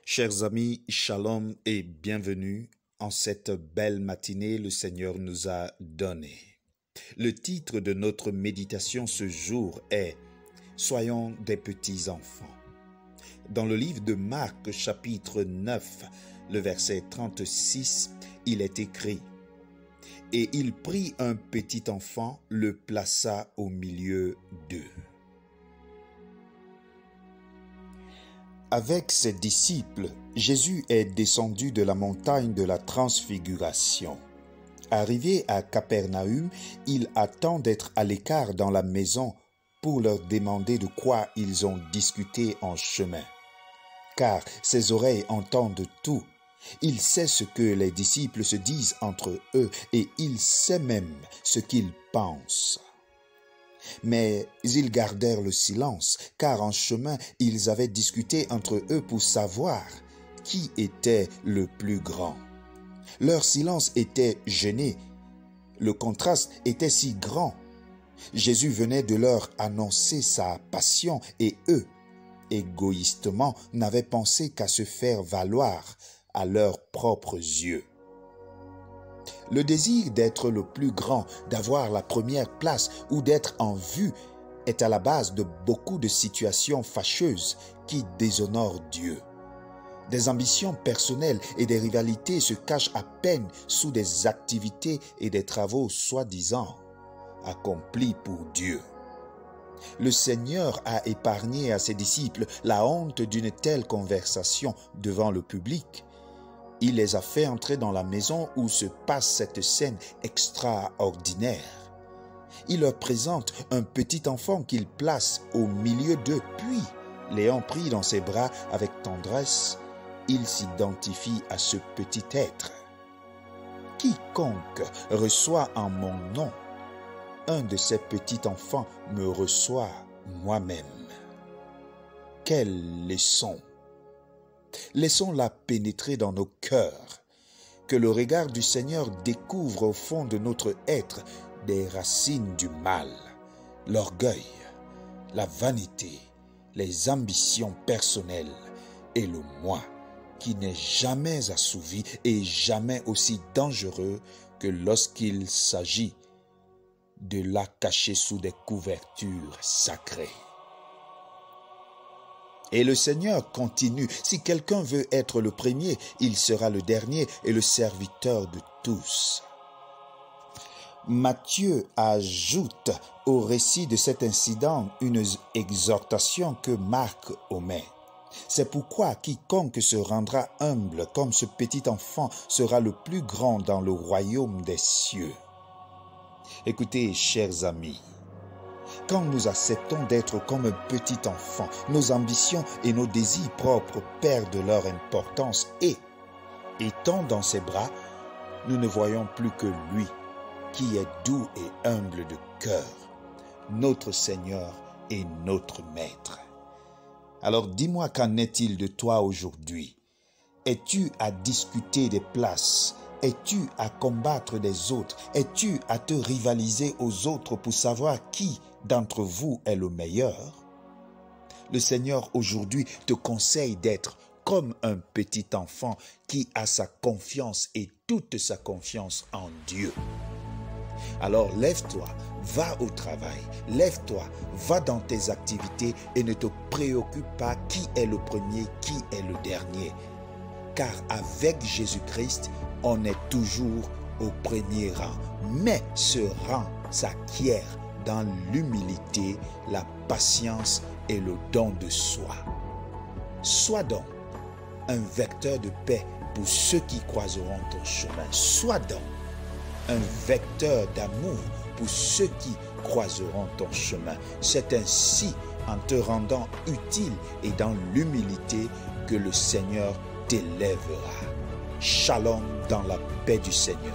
Chers amis, shalom et bienvenue en cette belle matinée le Seigneur nous a donnée. Le titre de notre méditation ce jour est « Soyons des petits enfants ». Dans le livre de Marc, chapitre 9, le verset 36, il est écrit « Et il prit un petit enfant, le plaça au milieu d'eux. » Avec ses disciples, Jésus est descendu de la montagne de la Transfiguration. Arrivé à Capernaum, il attend d'être à l'écart dans la maison pour leur demander de quoi ils ont discuté en chemin. Car ses oreilles entendent tout. Il sait ce que les disciples se disent entre eux et il sait même ce qu'ils pensent. Mais ils gardèrent le silence, car en chemin, ils avaient discuté entre eux pour savoir qui était le plus grand. Leur silence était gêné. Le contraste était si grand. Jésus venait de leur annoncer sa passion et eux, égoïstement, n'avaient pensé qu'à se faire valoir à leurs propres yeux. Le désir d'être le plus grand, d'avoir la première place ou d'être en vue est à la base de beaucoup de situations fâcheuses qui déshonorent Dieu. Des ambitions personnelles et des rivalités se cachent à peine sous des activités et des travaux soi-disant accomplis pour Dieu. Le Seigneur a épargné à ses disciples la honte d'une telle conversation devant le public. Il les a fait entrer dans la maison où se passe cette scène extraordinaire. Il leur présente un petit enfant qu'il place au milieu d'eux, puis, l'ayant pris dans ses bras avec tendresse, il s'identifie à ce petit être. « Quiconque reçoit en mon nom un de ces petits enfants me reçoit moi-même. » Quelle leçon! Laissons-la pénétrer dans nos cœurs, que le regard du Seigneur découvre au fond de notre être des racines du mal, l'orgueil, la vanité, les ambitions personnelles et le moi qui n'est jamais assouvi et jamais aussi dangereux que lorsqu'il s'agit de la cacher sous des couvertures sacrées. Et le Seigneur continue, si quelqu'un veut être le premier, il sera le dernier et le serviteur de tous. Matthieu ajoute au récit de cet incident une exhortation que Marc omet. C'est pourquoi quiconque se rendra humble comme ce petit enfant sera le plus grand dans le royaume des cieux. Écoutez, chers amis, quand nous acceptons d'être comme un petit enfant, nos ambitions et nos désirs propres perdent leur importance et, étant dans ses bras, nous ne voyons plus que lui, qui est doux et humble de cœur, notre Seigneur et notre Maître. Alors dis-moi, qu'en est-il de toi aujourd'hui? Es-tu à discuter des places? Es-tu à combattre des autres? Es-tu à te rivaliser aux autres pour savoir qui d'entre vous est le meilleur? Le Seigneur aujourd'hui te conseille d'être comme un petit enfant qui a sa confiance et toute sa confiance en Dieu. Alors lève-toi, va au travail, lève-toi, va dans tes activités et ne te préoccupe pas qui est le premier, qui est le dernier. Car avec Jésus-Christ, on est toujours au premier rang. Mais ce rang s'acquiert dans l'humilité, la patience et le don de soi. Sois donc un vecteur de paix pour ceux qui croiseront ton chemin. Sois donc un vecteur d'amour pour ceux qui croiseront ton chemin. C'est ainsi, en te rendant utile et dans l'humilité, que le Seigneur t'élèvera. Shalom dans la paix du Seigneur.